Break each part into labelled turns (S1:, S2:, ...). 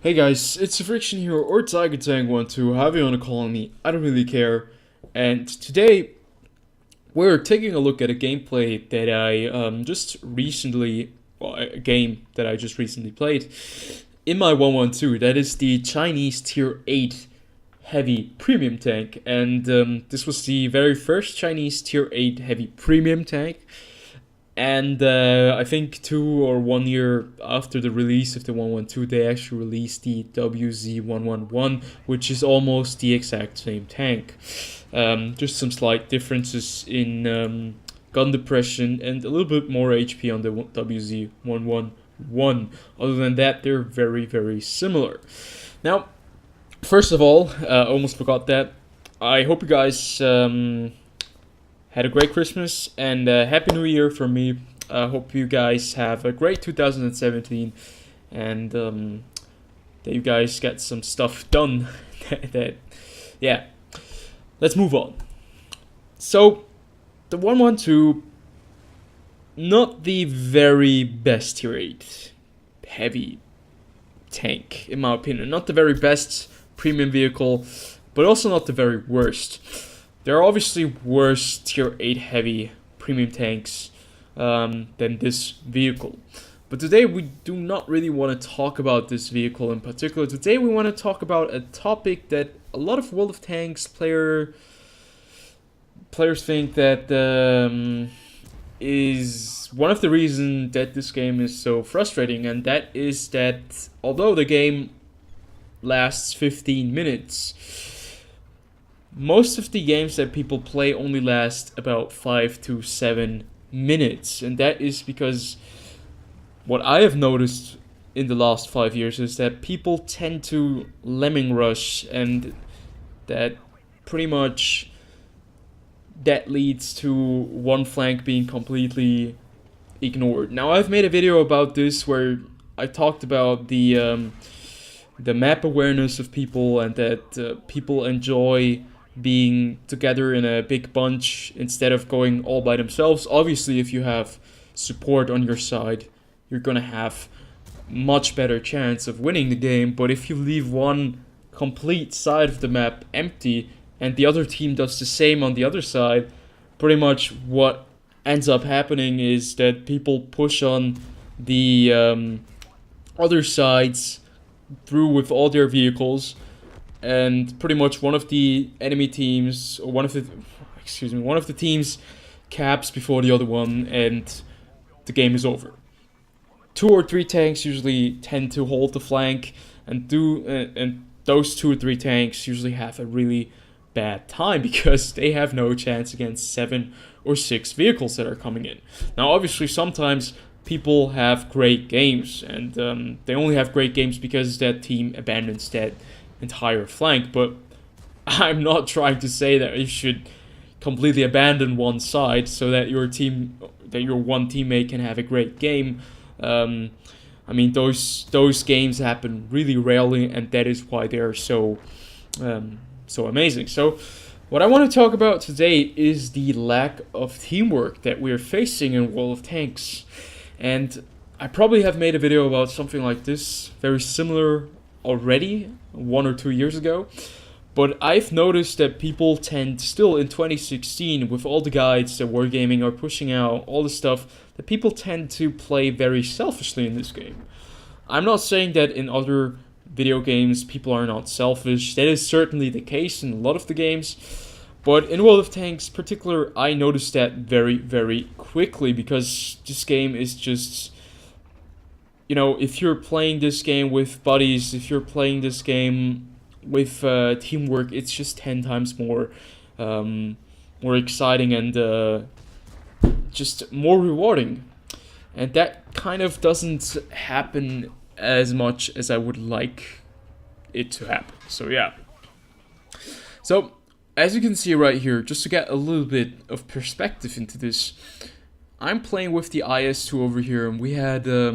S1: Hey guys, it's Friction here, or Tiger Tank 12, however you want to call me, I don't really care. And today, we're taking a look at a gameplay that I just recently, well, a game that I just recently played in my 112. That is the Chinese Tier 8 Heavy Premium Tank. And this was the very first Chinese Tier 8 Heavy Premium Tank. And I think 2 or 1 year after the release of the 112, they actually released the WZ111, which is almost the exact same tank. Just some slight differences in gun depression and a little bit more HP on the WZ111. Other than that, they're very, very similar. Now, first of all, almost forgot that. I hope you guys had a great Christmas and Happy New Year from me. I hope you guys have a great 2017 and that you guys get some stuff done. Yeah, let's move on. So, the 112, not the very best tier 8 heavy tank, in my opinion. Not the very best premium vehicle, but also not the very worst. There are obviously worse tier 8 heavy premium tanks than this vehicle. But today we do not really want to talk about this vehicle in particular. Today we want to talk about a topic that a lot of World of Tanks players think that is one of the reasons that this game is so frustrating. And that is that although the game lasts 15 minutes, most of the games that people play only last about 5 to 7 minutes. And that is because what I have noticed in the last 5 years is that people tend to lemming rush, and that pretty much that leads to one flank being completely ignored. Now, I've made a video about this where I talked about the map awareness of people, and that people enjoy being together in a big bunch instead of going all by themselves. Obviously, if you have support on your side, you're gonna have much better chance of winning the game. But if you leave one complete side of the map empty and the other team does the same on the other side, pretty much what ends up happening is that people push on the other sides through with all their vehicles, and pretty much one of the enemy teams, or one of the teams caps before the other one, and the game is over. 2 or 3 tanks usually tend to hold the flank, and those 2 or 3 tanks usually have a really bad time because they have no chance against 7 or 6 vehicles that are coming in. Now, obviously, sometimes people have great games, and they only have great games because that team abandons that entire flank. But I'm not trying to say that you should completely abandon one side so that your one teammate can have a great game. I mean, those games happen really rarely, and that is why they are so amazing. So what I want to talk about today is the lack of teamwork that we're facing in World of Tanks. And I probably have made a video about something like this, very similar already, 1 or 2 years ago. But I've noticed that people tend, still in 2016, with all the guides that Wargaming are pushing out, all the stuff, that people tend to play very selfishly in this game. I'm not saying that in other video games people are not selfish. That is certainly the case in a lot of the games. But in World of Tanks in particular, I noticed that very, very quickly, because this game is just, you know, if you're playing this game with buddies, if you're playing this game with teamwork, it's just 10 times more exciting and just more rewarding. And that kind of doesn't happen as much as I would like it to happen. So yeah. So as you can see right here, just to get a little bit of perspective into this, I'm playing with the IS-2 over here, and we had a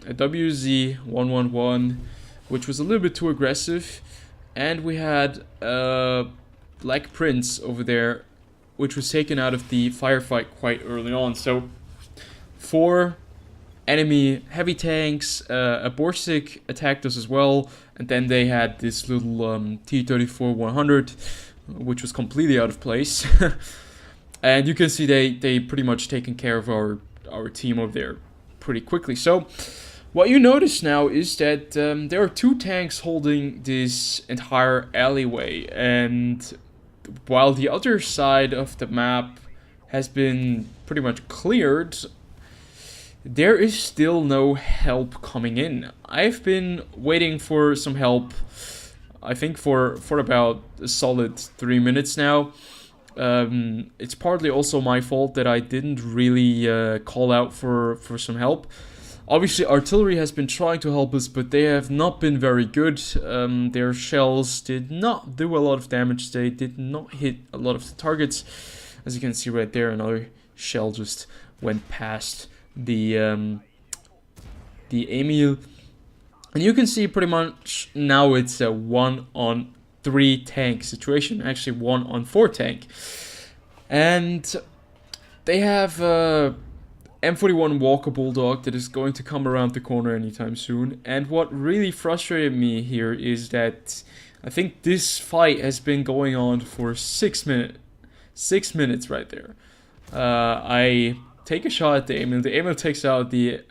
S1: WZ111, which was a little bit too aggressive, and we had Black Prince over there, which was taken out of the firefight quite early on. So for enemy heavy tanks, a Borsig attacked us as well, and then they had this little T-34-100, which was completely out of place. And you can see they pretty much taken care of our team over there pretty quickly. So what you notice now is that there are 2 tanks holding this entire alleyway, and while the other side of the map has been pretty much cleared, there is still no help coming in. I've been waiting for some help, I think for about a solid 3 minutes now. It's partly also my fault that I didn't really call out for some help. Obviously, artillery has been trying to help us, but they have not been very good. Their shells did not do a lot of damage. They did not hit a lot of the targets. As you can see right there, another shell just went past the Emil. And you can see pretty much now it's a 1-on-3 tank situation. Actually, 1-on-4 tank. And they have M41 Walker Bulldog that is going to come around the corner anytime soon. And what really frustrated me here is that I think this fight has been going on for 6 minutes. 6 minutes right there. I take a shot at the Emil. The Emil takes out the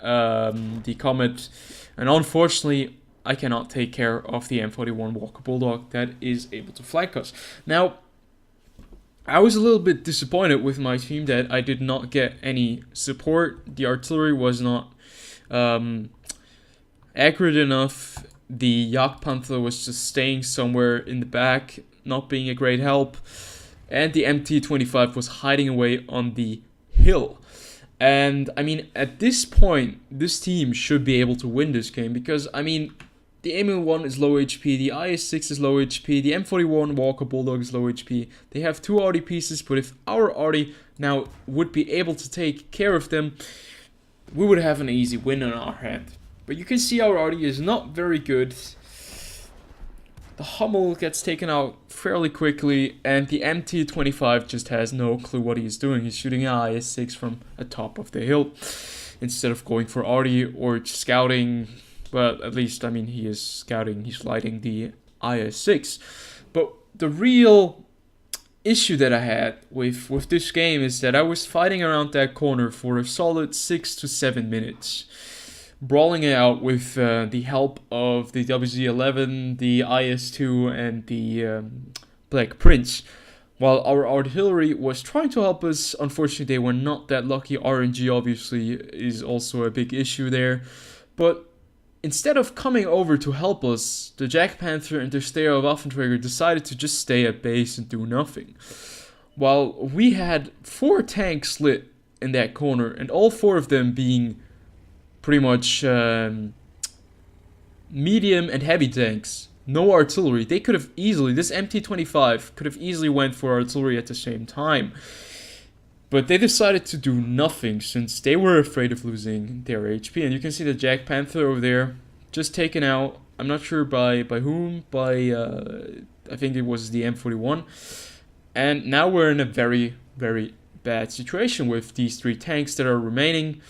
S1: Comet. And unfortunately, I cannot take care of the M41 Walker Bulldog that is able to flank us. Now, I was a little bit disappointed with my team that I did not get any support. The artillery was not accurate enough. The Jagdpanther was just staying somewhere in the back, not being a great help. And the MT-25 was hiding away on the hill. And, I mean, at this point, this team should be able to win this game. Because, I mean, the Emil-1 is low HP, the IS-6 is low HP, the M41 Walker Bulldog is low HP. They have 2 arty pieces, but if our arty now would be able to take care of them, we would have an easy win on our hand. But you can see our arty is not very good. The Hummel gets taken out fairly quickly, and the MT-25 just has no clue what he's doing. He's shooting an IS-6 from atop of the hill instead of going for arty or scouting. Well, at least, I mean, he is scouting, he's lighting the IS-6. But the real issue that I had with this game is that I was fighting around that corner for a solid 6 to 7 minutes. Brawling it out with the help of the WZ-11, the IS-2, and the Black Prince. While our artillery was trying to help us, unfortunately they were not that lucky. RNG obviously is also a big issue there. But instead of coming over to help us, the Jagdpanther and the Steyr Waffenträger decided to just stay at base and do nothing. While we had 4 tanks lit in that corner, and all 4 of them being pretty much medium and heavy tanks, no artillery. They could have easily, this MT-25 could have easily went for artillery at the same time. But they decided to do nothing since they were afraid of losing their HP. And you can see the Jagdpanther over there just taken out. I'm not sure by whom, I think it was the M41. And now we're in a very, very bad situation with these 3 tanks that are remaining.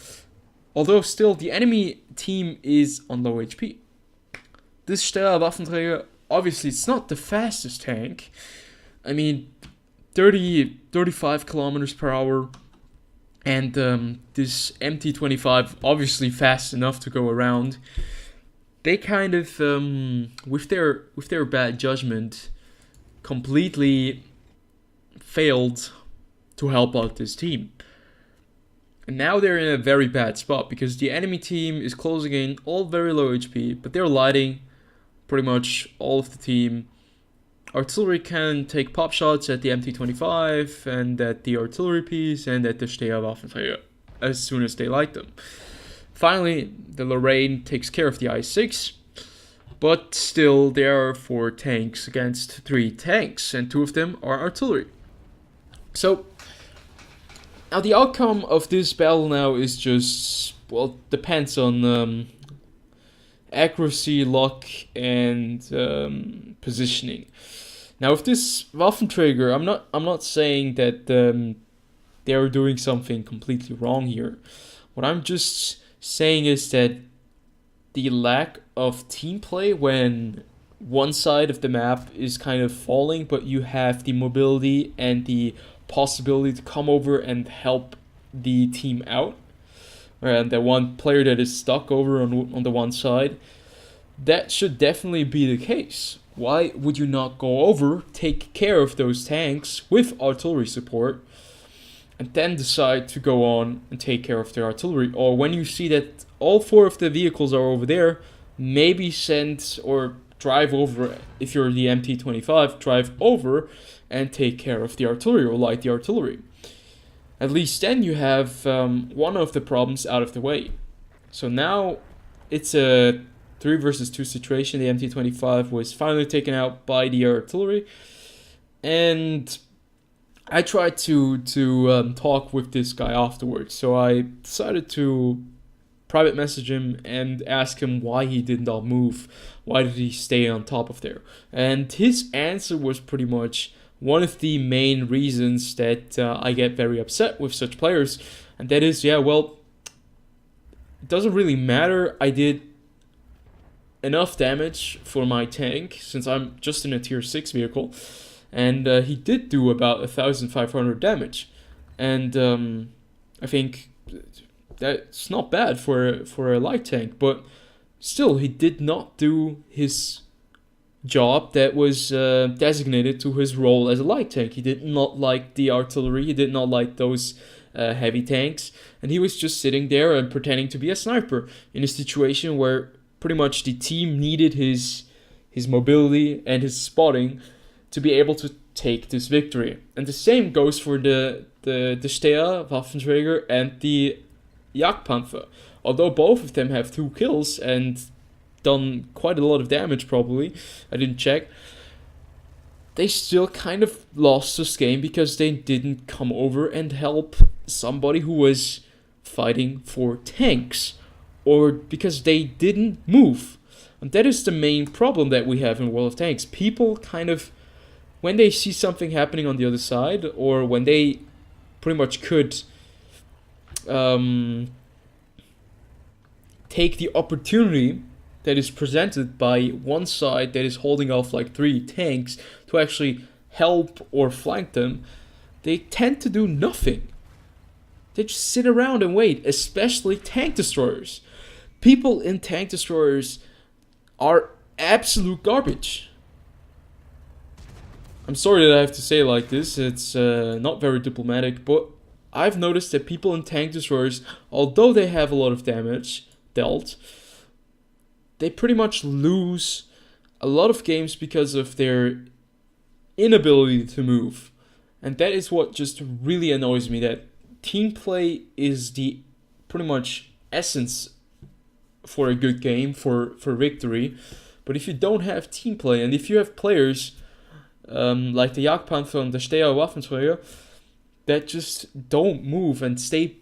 S1: Although still, the enemy team is on low HP. This Steyr Waffenträger, obviously, it's not the fastest tank. I mean, 35 kilometers per hour. And this MT-25, obviously fast enough to go around. They kind of, with their bad judgment, completely failed to help out this team. And now they're in a very bad spot because the enemy team is closing in, all very low HP, but they're lighting pretty much all of the team. Artillery can take pop shots at the MT-25 and at the artillery piece and at the Steyr Waffenträger as soon as they light them. Finally, the Lorraine takes care of the IS-6, but still there are 4 tanks against 3 tanks, and 2 of them are artillery. So now the outcome of this battle now is just, well, depends on accuracy, luck, and positioning. Now with this Waffenträger, I'm not saying that they are doing something completely wrong here. What I'm just saying is that the lack of team play when one side of the map is kind of falling, but you have the mobility and the possibility to come over and help the team out, and that one player that is stuck over on the one side, that should definitely be the case. Why would you not go over, take care of those tanks with artillery support, and then decide to go on and take care of the artillery? Or when you see that all four of the vehicles are over there, maybe send or drive over, if you're the MT-25, drive over and take care of the artillery or light the artillery. At least then you have one of the problems out of the way. So now it's a 3 versus 2 situation. The MT-25 was finally taken out by the artillery, and I tried to talk with this guy afterwards. So I decided to private message him and ask him why he did not move. Why did he stay on top of there? And his answer was pretty much one of the main reasons that I get very upset with such players. And that is, yeah, well, it doesn't really matter. I did enough damage for my tank since I'm just in a tier 6 vehicle. And he did do about 1,500 damage. And I think that's not bad for a light tank, but still, he did not do his job that was designated to his role as a light tank. He did not like the artillery, he did not like those heavy tanks, and he was just sitting there and pretending to be a sniper in a situation where pretty much the team needed his mobility and his spotting to be able to take this victory. And the same goes for the Steher Waffenträger and the Jagdpanther. Although both of them have 2 kills and done quite a lot of damage probably, I didn't check, they still kind of lost this game because they didn't come over and help somebody who was fighting for tanks, or because they didn't move. And that is the main problem that we have in World of Tanks. People kind of, when they see something happening on the other side, or when they pretty much could take the opportunity that is presented by one side that is holding off like 3 tanks to actually help or flank them, they tend to do nothing. They just sit around and wait, especially tank destroyers. People in tank destroyers are absolute garbage. I'm sorry that I have to say it like this, it's not very diplomatic, but I've noticed that people in tank destroyers, although they have a lot of damage dealt, they pretty much lose a lot of games because of their inability to move. And that is what just really annoys me, that team play is the pretty much essence for a good game, for victory. But if you don't have team play, and if you have players like the Jagdpanther and the Steher Waffenträger that just don't move and stay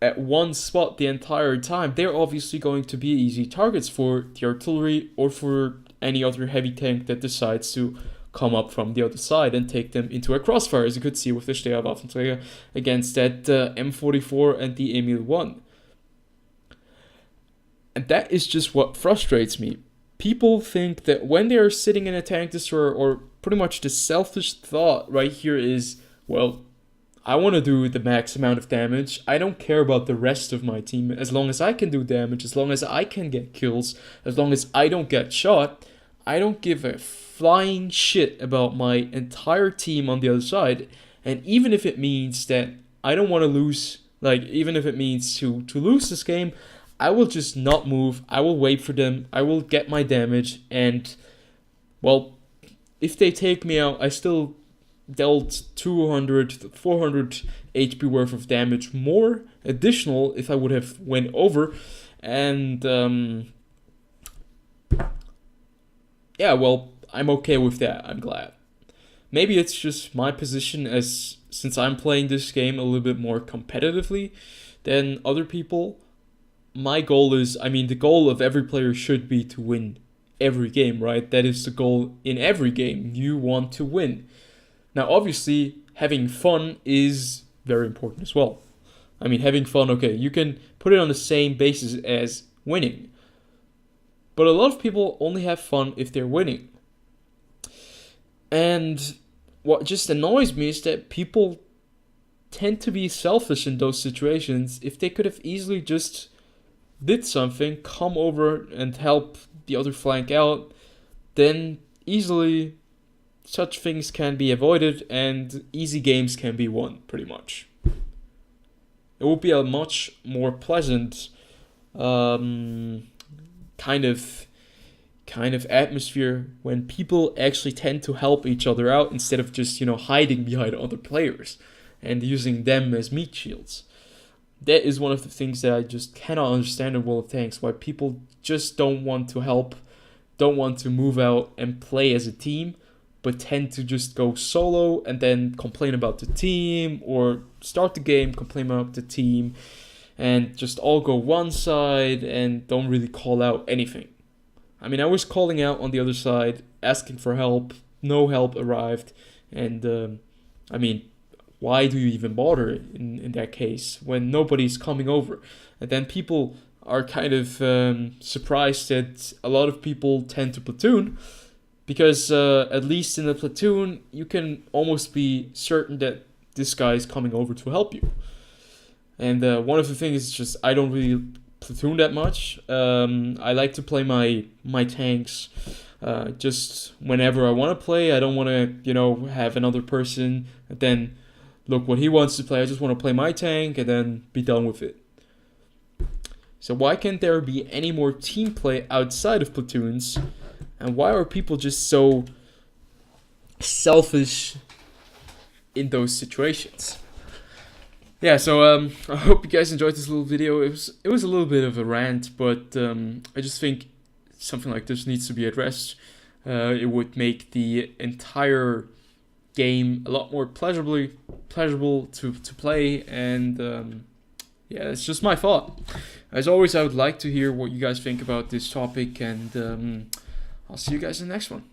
S1: at one spot the entire time, they're obviously going to be easy targets for the artillery or for any other heavy tank that decides to come up from the other side and take them into a crossfire, as you could see with the Steher Waffenträger against that M44 and the Emil 1. And that is just what frustrates me. People think that when they are sitting in a tank destroyer, or pretty much the selfish thought right here is, well, I want to do the max amount of damage. I don't care about the rest of my team. As long as I can do damage, as long as I can get kills, as long as I don't get shot, I don't give a flying shit about my entire team on the other side. And even if it means that I don't want to lose, like even if it means to lose this game, I will just not move. I will wait for them. I will get my damage. And, well, if they take me out, I still dealt 200, 400 HP worth of damage more additional if I would have went over. And yeah, well, I'm okay with that. I'm glad. Maybe it's just my position, as since I'm playing this game a little bit more competitively than other people. My goal is, I mean, the goal of every player should be to win every game, right? That is the goal in every game. You want to win. Now, obviously, having fun is very important as well. I mean, having fun, okay, you can put it on the same basis as winning. But a lot of people only have fun if they're winning. And what just annoys me is that people tend to be selfish in those situations. If they could have easily just did something, come over and help the other flank out, then easily such things can be avoided and easy games can be won, pretty much. It would be a much more pleasant kind of atmosphere when people actually tend to help each other out instead of just, hiding behind other players and using them as meat shields. That is one of the things that I just cannot understand in World of Tanks, why people just don't want to help, don't want to move out and play as a team, but tend to just go solo and then complain about the team, or start the game, complain about the team, and just all go one side and don't really call out anything. I mean, I was calling out on the other side, asking for help, no help arrived, and why do you even bother in that case when nobody's coming over? And then people are kind of surprised that a lot of people tend to platoon, because at least in a platoon, you can almost be certain that this guy is coming over to help you. And one of the things is just I don't really platoon that much. I like to play my tanks just whenever I want to play. I don't want to, have another person and then look what he wants to play. I just want to play my tank and then be done with it. So why can't there be any more team play outside of platoons? And why are people just so selfish in those situations? Yeah, so I hope you guys enjoyed this little video. It was a little bit of a rant, but I just think something like this needs to be addressed. It would make the entire game a lot more pleasurable to play, and yeah, it's just my thought. As always, I would like to hear what you guys think about this topic, and I'll see you guys in the next one.